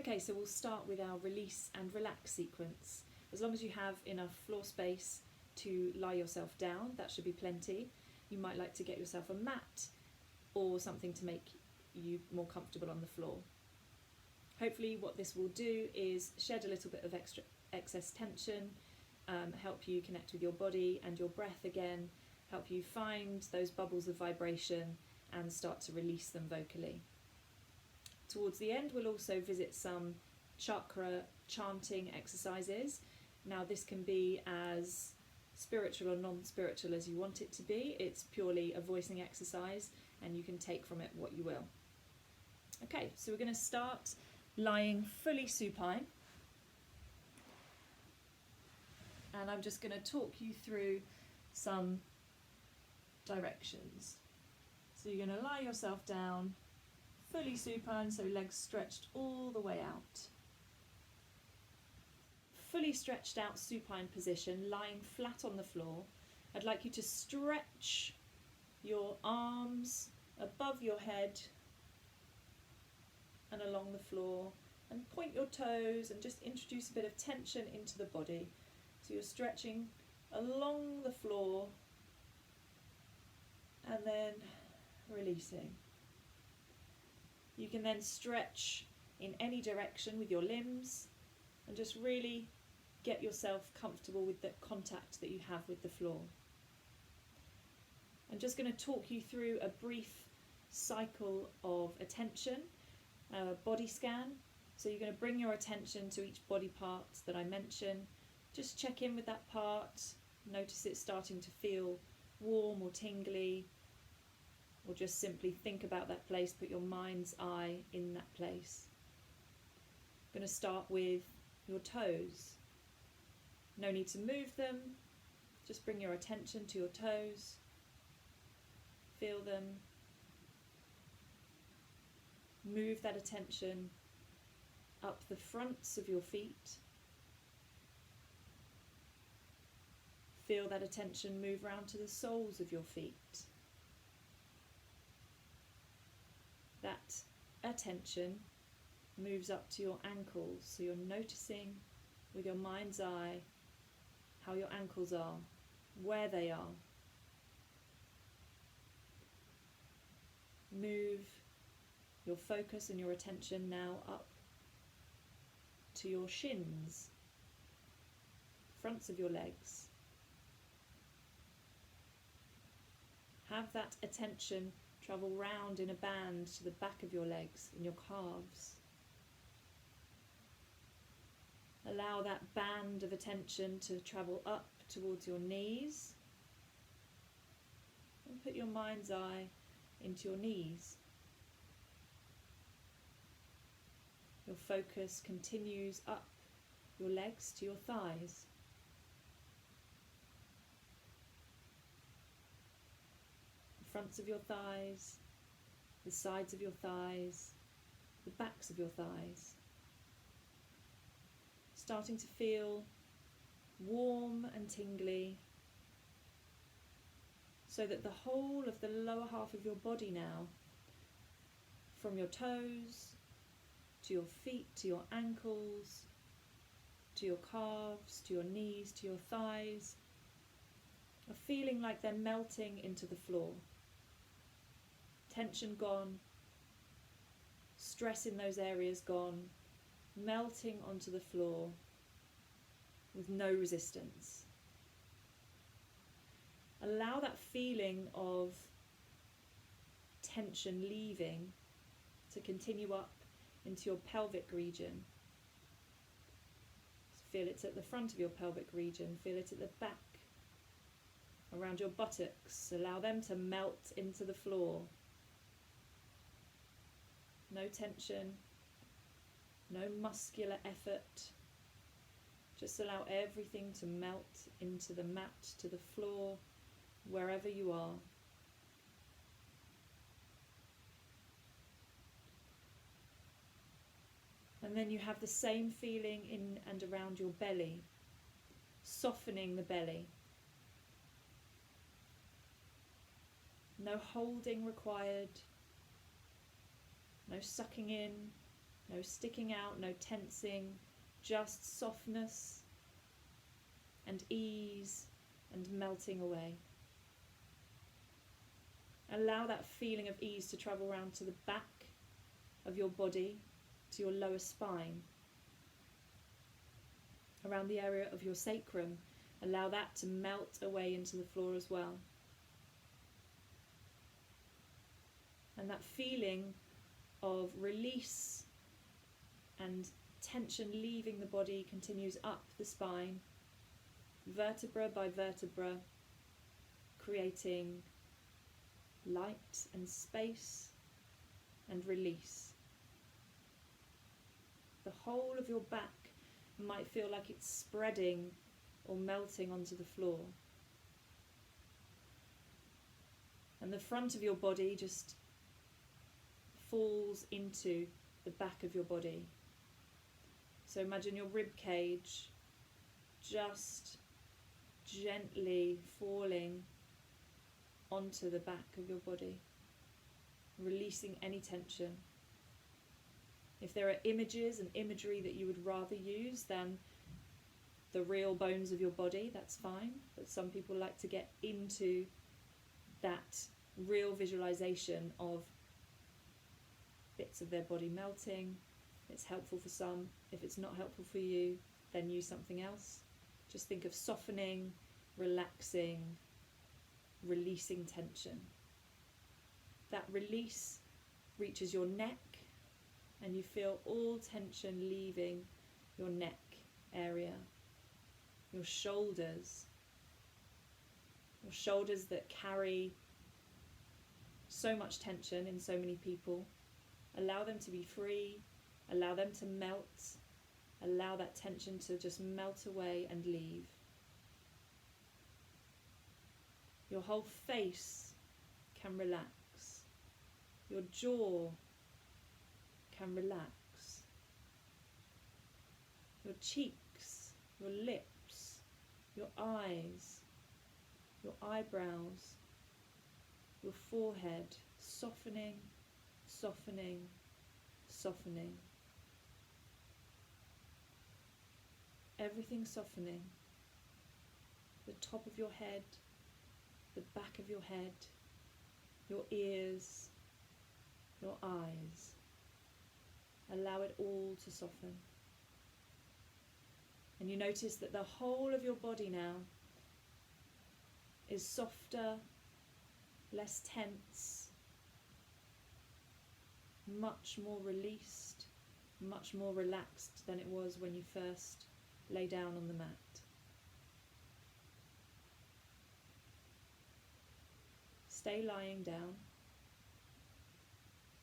Okay, so we'll start with our release and relax sequence. As long as you have enough floor space to lie yourself down, that should be plenty. You might like to get yourself a mat or something to make you more comfortable on the floor. Hopefully what this will do is shed a little bit of excess tension, help you connect with your body and your breath again, help you find those bubbles of vibration and start to release them vocally. Towards the end, we'll also visit some chakra chanting exercises. Now, this can be as spiritual or non-spiritual as you want it to be. It's purely a voicing exercise, and you can take from it what you will. Okay, so we're going to start lying fully supine. And I'm just going to talk you through some directions. So you're going to lie yourself down fully supine, so legs stretched all the way out. Fully stretched out supine position, lying flat on the floor. I'd like you to stretch your arms above your head and along the floor, and point your toes and just introduce a bit of tension into the body. So you're stretching along the floor and then releasing. You can then stretch in any direction with your limbs and just really get yourself comfortable with the contact that you have with the floor. I'm just going to talk you through a brief cycle of attention, a body scan. So you're going to bring your attention to each body part that I mention. Just check in with that part, notice it starting to feel warm or tingly, or just simply think about that place, put your mind's eye in that place. I'm going to start with your toes. No need to move them, just bring your attention to your toes, feel them, move that attention up the fronts of your feet, feel that attention move round to the soles of your feet. That attention moves up to your ankles, so you're noticing with your mind's eye how your ankles are, where they are. Move your focus and your attention now up to your shins, fronts of your legs. Have that attention travel round in a band to the back of your legs and your calves. Allow that band of attention to travel up towards your knees. And put your mind's eye into your knees. Your focus continues up your legs to your thighs. Fronts of your thighs, the sides of your thighs, the backs of your thighs. Starting to feel warm and tingly, so that the whole of the lower half of your body now, from your toes to your feet, to your ankles, to your calves, to your knees, to your thighs, are feeling like they're melting into the floor. Tension gone, stress in those areas gone, melting onto the floor with no resistance. Allow that feeling of tension leaving to continue up into your pelvic region. Feel it at the front of your pelvic region, feel it at the back, around your buttocks. Allow them to melt into the floor. No tension, no muscular effort. Just allow everything to melt into the mat, to the floor, wherever you are. And then you have the same feeling in and around your belly, softening the belly. No holding required. No sucking in, No sticking out, no tensing, just softness and ease and melting away. Allow that feeling of ease to travel around to the back of your body, to your lower spine, around the area of your sacrum. Allow that to melt away into the floor as well. And that feeling of release and tension leaving the body continues up the spine, vertebra by vertebra, creating light and space and release. The whole of your back might feel like it's spreading or melting onto the floor. And the front of your body just falls into the back of your body. So imagine your rib cage just gently falling onto the back of your body, releasing any tension. If there are images and imagery that you would rather use than the real bones of your body, that's fine. But some people like to get into that real visualization of bits of their body melting. It's helpful for some. If it's not helpful for you, then use something else. Just think of softening, relaxing, releasing tension. That release reaches your neck and you feel all tension leaving your neck area, your shoulders that carry so much tension in so many people. Allow them to be free, allow them to melt, allow that tension to just melt away and leave. Your whole face can relax. Your jaw can relax. Your cheeks, your lips, your eyes, your eyebrows, your forehead, softening, softening, softening. Everything softening. The top of your head, the back of your head, your ears, your eyes. Allow it all to soften. And you notice that the whole of your body now is softer, less tense, much more released, much more relaxed than it was when you first lay down on the mat. Stay lying down,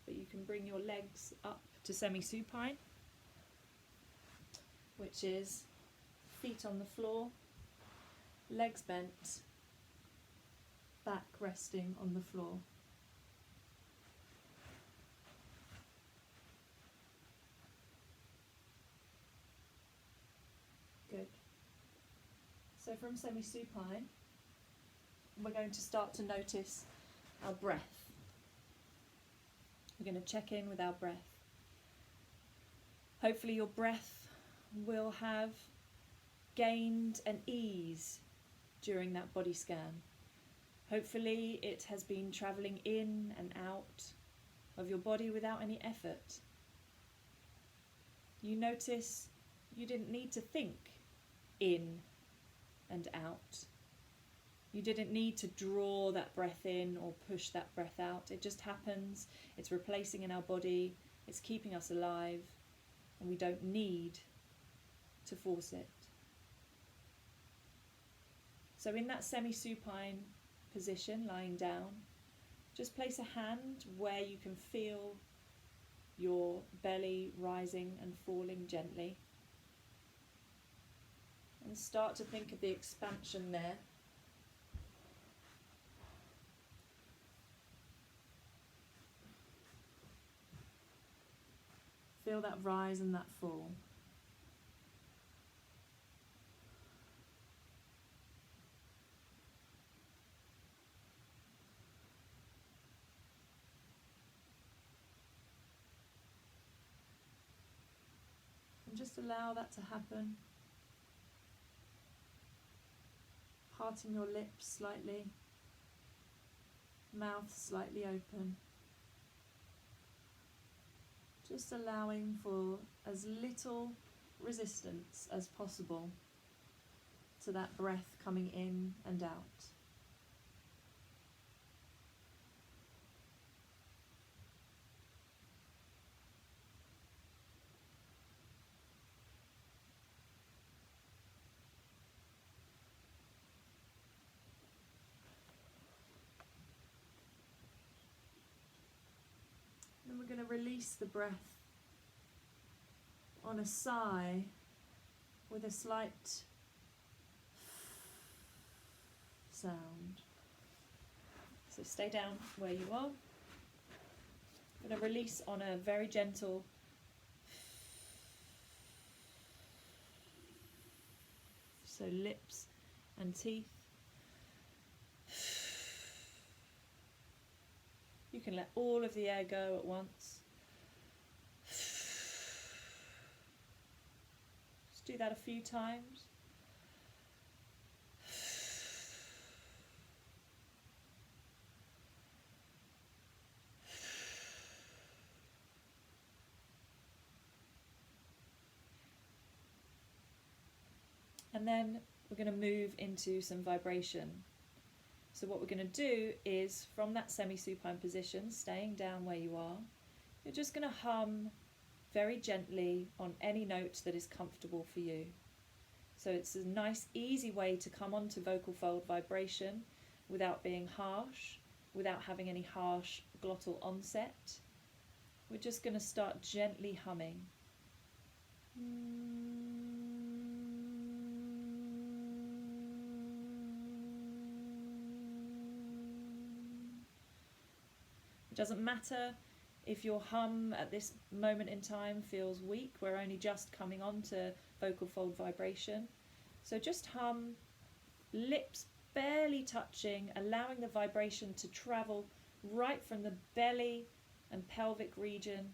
but you can bring your legs up to semi-supine, which is feet on the floor, legs bent, back resting on the floor. Good. So from semi-supine, we're going to start to notice our breath. We're going to check in with our breath. Hopefully your breath will have gained an ease during that body scan. Hopefully it has been travelling in and out of your body without any effort. You notice you didn't need to think in and out. You didn't need to draw that breath in or push that breath out. It just happens. It's replacing in our body. It's keeping us alive. And we don't need to force it. So in that semi-supine position, lying down, just place a hand where you can feel your belly rising and falling gently. And start to think of the expansion there. Feel that rise and that fall. allow that to happen. Parting your lips slightly, mouth slightly open. Just allowing for as little resistance as possible to that breath coming in and out. Then we're going to release the breath on a sigh with a slight sound. So stay down where you are. I'm going to release on a very gentle so lips and teeth. You can let all of the air go at once. Just do that a few times. And then we're going to move into some vibration. So what we're going to do is, from that semi-supine position, staying down where you are, you're just going to hum very gently on any note that is comfortable for you. So it's a nice, easy way to come onto vocal fold vibration without being harsh, without having any harsh glottal onset. We're just going to start gently humming. It doesn't matter if your hum at this moment in time feels weak. We're only just coming on to vocal fold vibration. So just hum, lips barely touching, allowing the vibration to travel right from the belly and pelvic region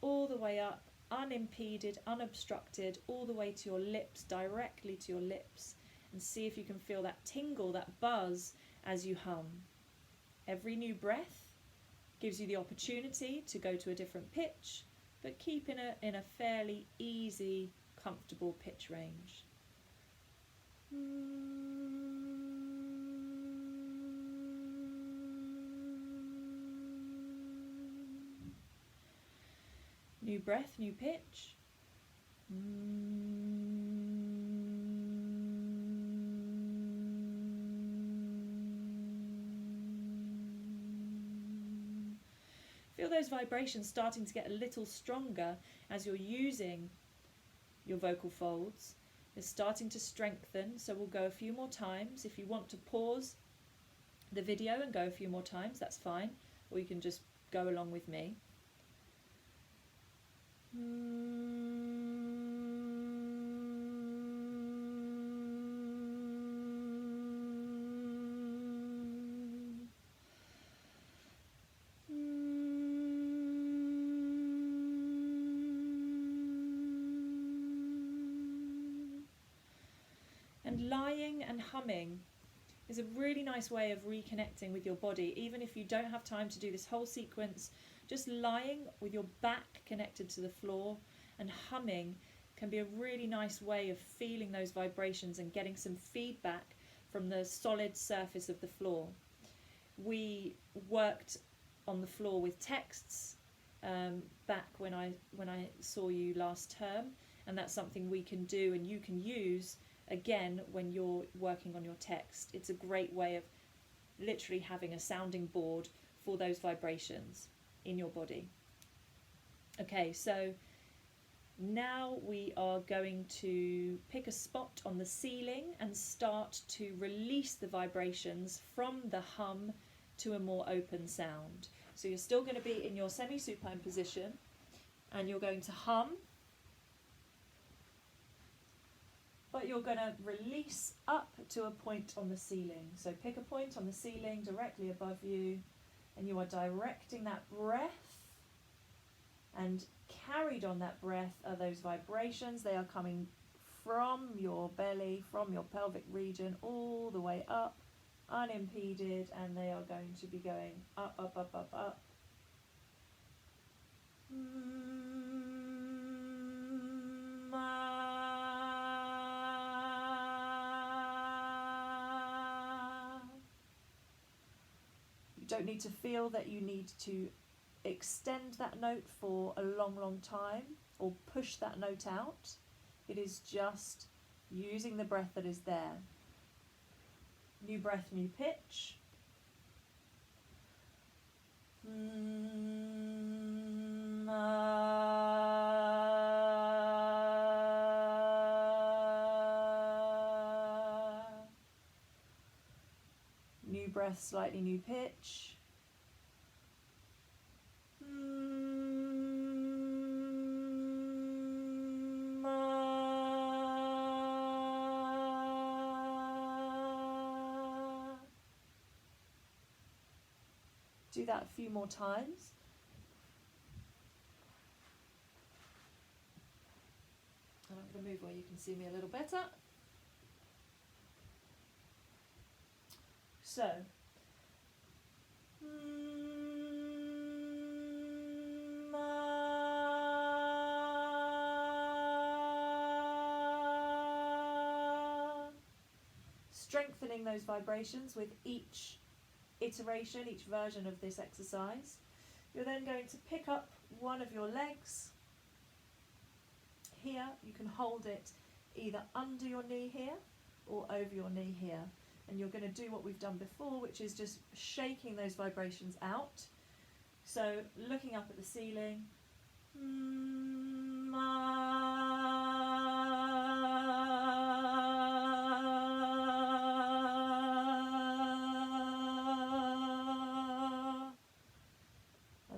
all the way up, unimpeded, unobstructed, all the way to your lips, directly to your lips, and see if you can feel that tingle, that buzz as you hum. Every new breath gives you the opportunity to go to a different pitch, but keep in a fairly easy, comfortable pitch range. New breath, new pitch. Feel those vibrations starting to get a little stronger as you're using your vocal folds. It's starting to strengthen, so we'll go a few more times. If you want to pause the video and go a few more times, that's fine, or you can just go along with me. And lying and humming is a really nice way of reconnecting with your body. Even if you don't have time to do this whole sequence, just lying with your back connected to the floor and humming can be a really nice way of feeling those vibrations and getting some feedback from the solid surface of the floor. We worked on the floor with texts back when I saw you last term, and that's something we can do and you can use again when you're working on your text. It's a great way of literally having a sounding board for those vibrations in your body. Okay, so now we are going to pick a spot on the ceiling and start to release the vibrations from the hum to a more open sound. So you're still going to be in your semi-supine position and you're going to hum, but you're going to release up to a point on the ceiling. So pick a point on the ceiling directly above you, and you are directing that breath and carried on that breath are those vibrations. They are coming from your belly, from your pelvic region, all the way up, unimpeded, and they are going to be going up, up, up, up, up. You don't need to feel that you need to extend that note for a long, long time or push that note out. It is just using the breath that is there. New breath, new pitch. New breath, slightly new pitch. Do that a few more times. And I'm going to move where you can see me a little better. So, strengthening those vibrations with each iteration, each version of this exercise. You're then going to pick up one of your legs here. You can hold it either under your knee here or over your knee here, and you're going to do what we've done before, which is just shaking those vibrations out. So looking up at the ceiling,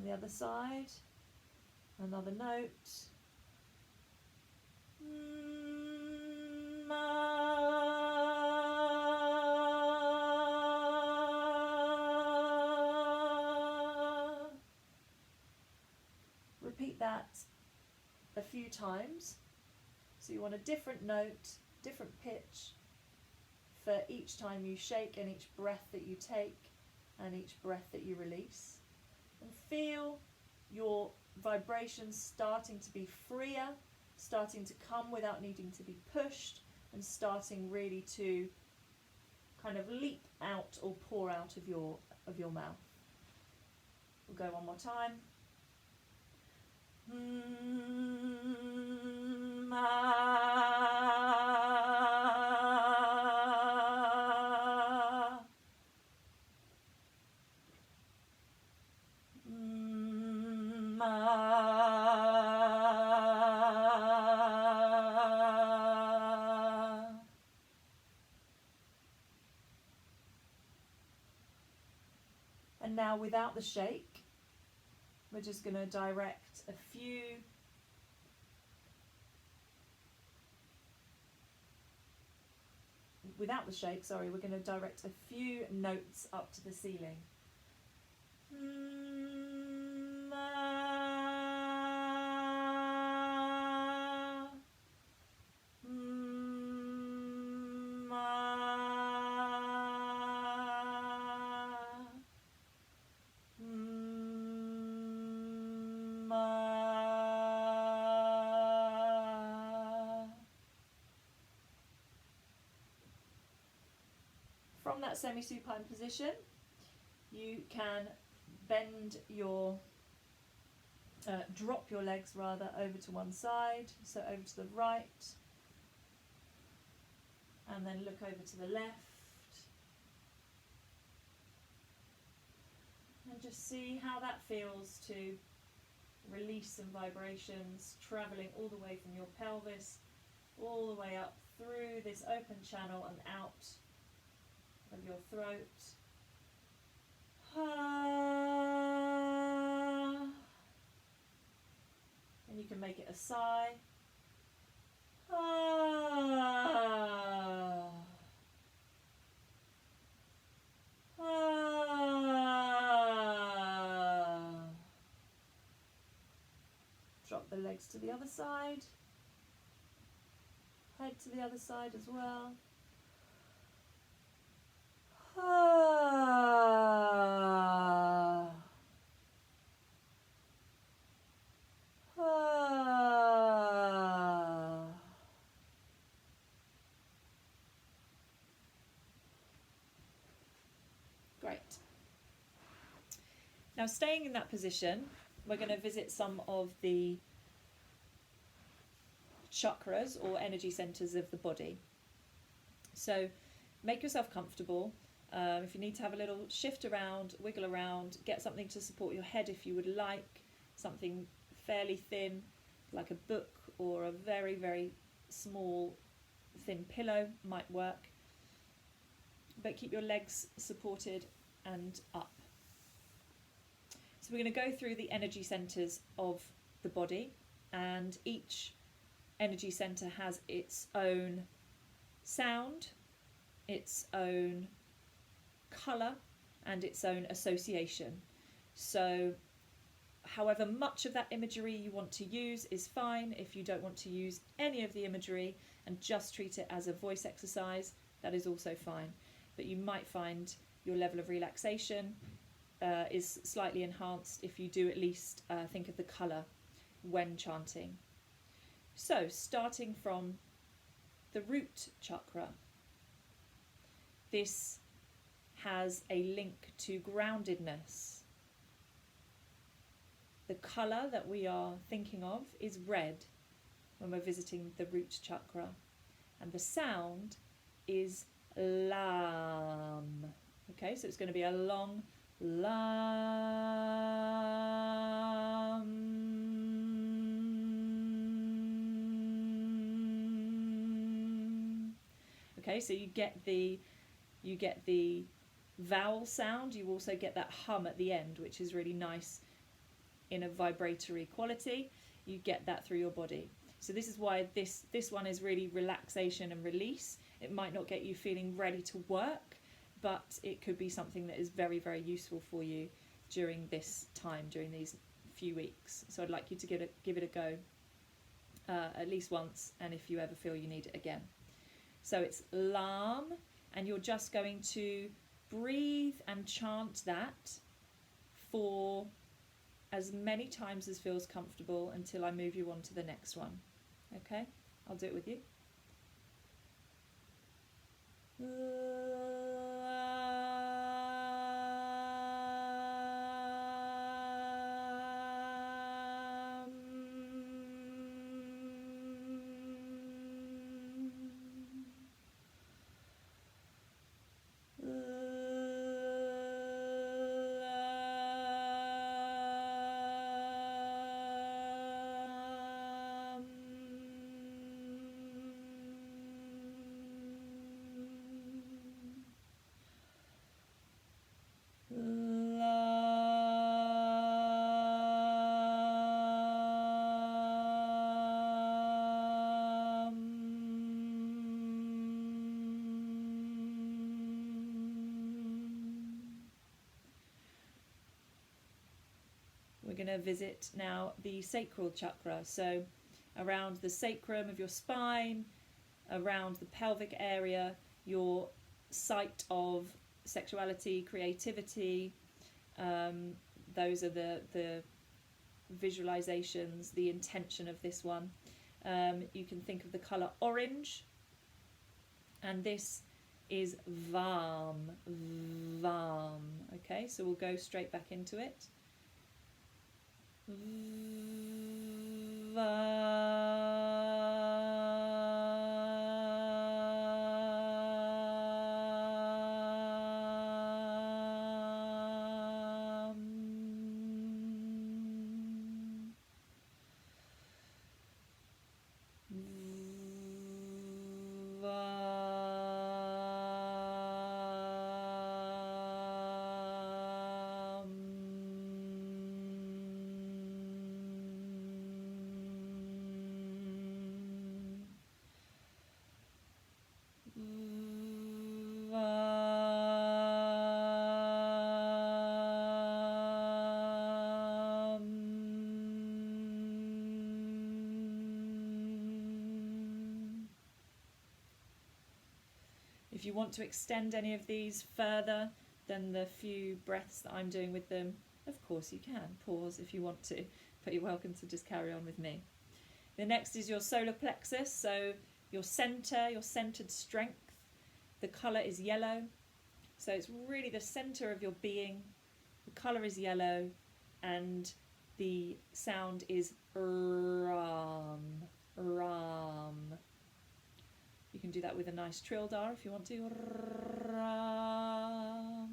the other side, another note. Repeat that a few times. So you want a different note, different pitch for each time you shake and each breath that you take and each breath that you release. And feel your vibrations starting to be freer, starting to come without needing to be pushed, and starting really to kind of leap out or pour out of your mouth. We'll go one more time. And now without the shake, we're just going to direct a few we're going to direct a few notes up to the ceiling. From that semi-supine position, you can bend your, drop your legs rather over to one side, so over to the right, and then look over to the left, and just see how that feels to release some vibrations, travelling all the way from your pelvis, all the way up through this open channel and out of your throat. And you can make it a sigh. Drop the other side. Head to the other side as well. Ah. Ah. Great. Now, staying in that position, we're going to visit some of the chakras or energy centers of the body. So make yourself comfortable. If you need to have a little shift around, wiggle around, get something to support your head if you would like, something fairly thin like a book or a very, very small thin pillow might work. But keep your legs supported and up. So we're going to go through the energy centers of the body, and each energy center has its own sound, its own colour and its own association. So however much of that imagery you want to use is fine. If you don't want to use any of the imagery and just treat it as a voice exercise, that is also fine. But you might find your level of relaxation is slightly enhanced if you do at least think of the colour when chanting. So starting from the root chakra, this has a link to groundedness. The colour that we are thinking of is red when we're visiting the root chakra, and the sound is lam. Okay, so it's going to be a long lam. Okay, so you get the vowel sound. You also get that hum at the end, which is really nice in a vibratory quality. You get that through your body. So this is why this one is really relaxation and release. It might not get you feeling ready to work, but it could be something that is very, very useful for you during this time, during these few weeks. So I'd like you to give it a go at least once, and if you ever feel you need it again. So it's lam, and you're just going to breathe and chant that for as many times as feels comfortable until I move you on to the next one. Okay, I'll do it with you. We're going to visit now the sacral chakra, so around the sacrum of your spine, around the pelvic area, your site of sexuality, creativity. Those are the visualizations, the intention of this one. You can think of the colour orange, and this is vam, vam. Okay, so we'll go straight back into it. If you want to extend any of these further than the few breaths that I'm doing with them, of course you can. Pause if you want to, but you're welcome to just carry on with me. The next is your solar plexus, so your centre, your centred strength. The colour is yellow, so it's really the centre of your being. The colour is yellow, and the sound is ram, ram. You can do that with a nice trildar if you want to, ram,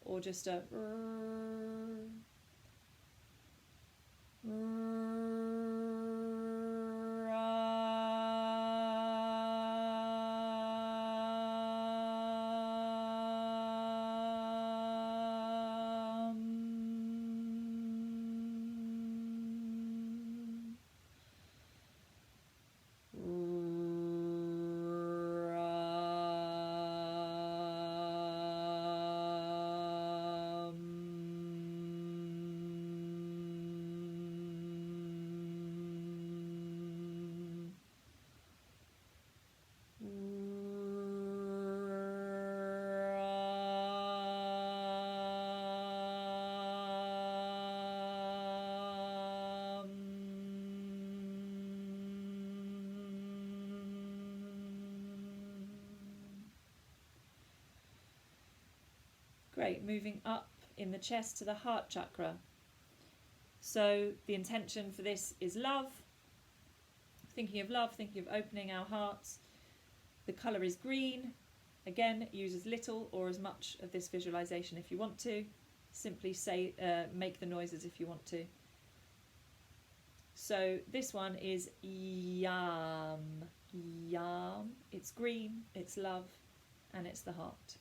or just a Great, moving up in the chest to the heart chakra. So the intention for this is love. Thinking of love, thinking of opening our hearts. The colour is green. Again, use as little or as much of this visualisation if you want to. Simply say, make the noises if you want to. So this one is yam, yam. It's green, it's love, and it's the heart.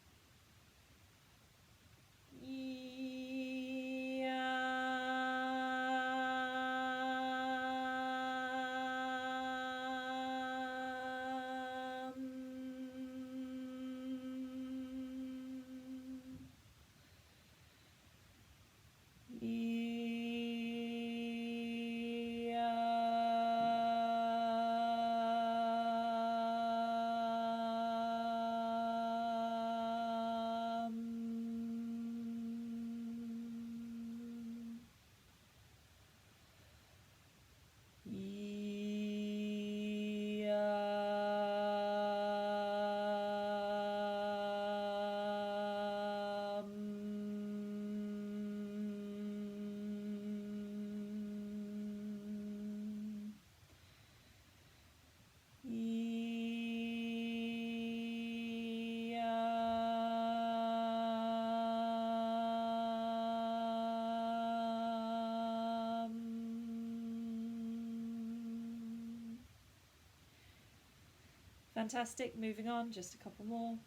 Fantastic, moving on, just a couple more.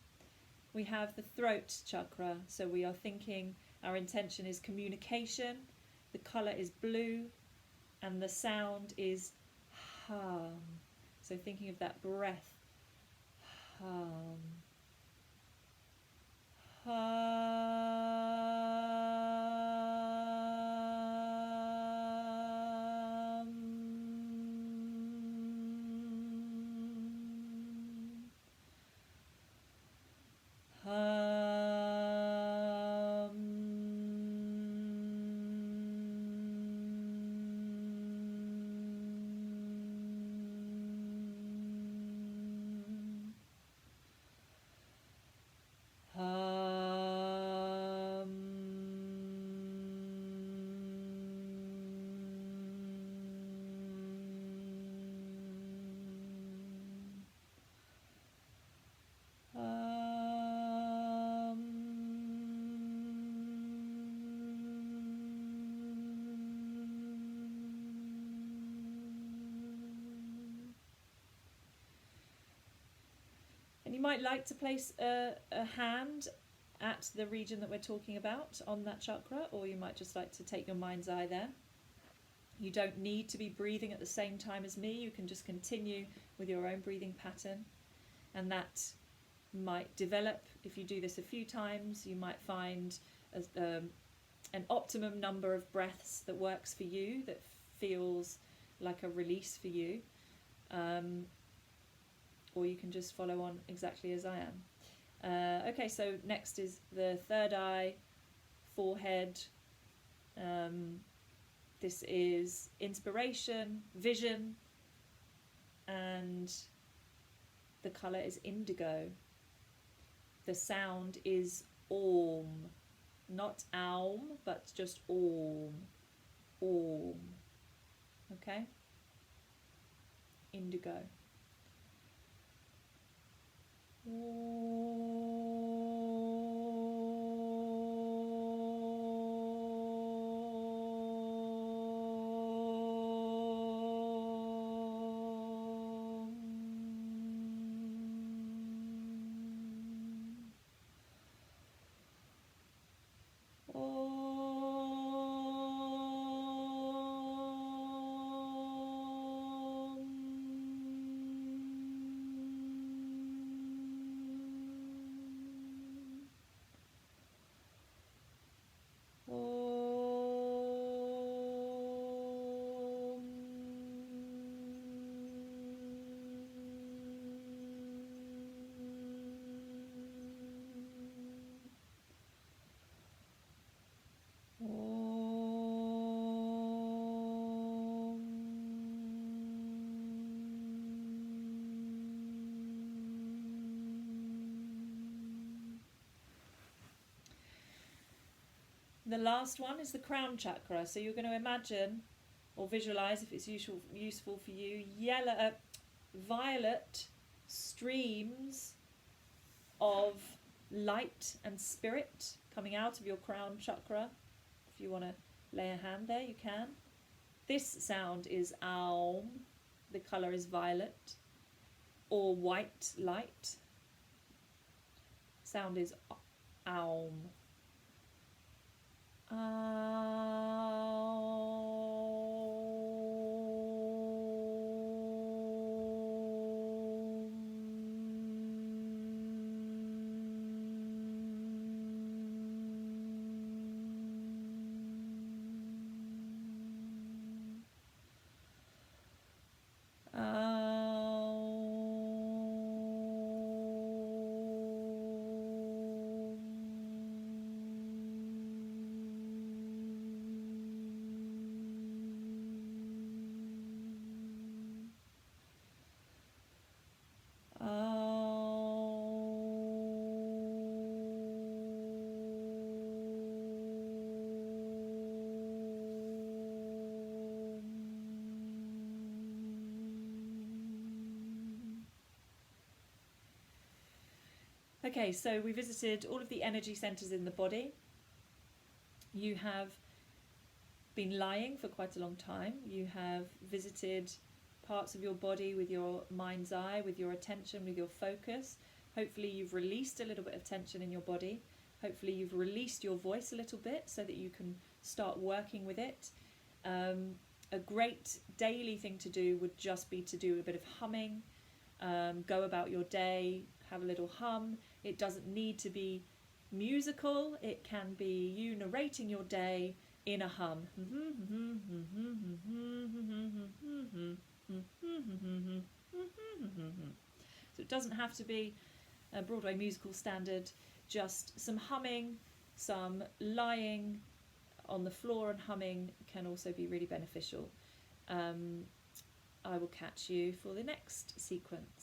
We have the throat chakra, so we are thinking, our intention is communication, the colour is blue, and the sound is hum. So thinking of that breath, hum, And you might like to place a hand at the region that we're talking about on that chakra, or you might just like to take your mind's eye there. You don't need to be breathing at the same time as me. You can just continue with your own breathing pattern, and that might develop. If you do this a few times, you might find an optimum number of breaths that works for you, that feels like a release for you. or you can just follow on exactly as I am. Okay, so next is the third eye, forehead. This is inspiration, vision, and the colour is indigo. The sound is Om, not Aum, but just Om. Om. Okay? Indigo. The last one is the crown chakra. So you're going to imagine or visualize, if it's useful for you, violet streams of light and spirit coming out of your crown chakra. If you want to lay a hand there, you can. This sound is Aum. The colour is violet or white light. Sound is Aum. Okay, so we visited all of the energy centres in the body. You have been lying for quite a long time. You have visited parts of your body with your mind's eye, with your attention, with your focus. Hopefully you've released a little bit of tension in your body. Hopefully you've released your voice a little bit so that you can start working with it. A great daily thing to do would just be to do a bit of humming. Go about your day, have a little hum. It doesn't need to be musical. It can be you narrating your day in a hum. So it doesn't have to be a Broadway musical standard, just some humming, some lying on the floor and humming can also be really beneficial. I will catch you for the next sequence.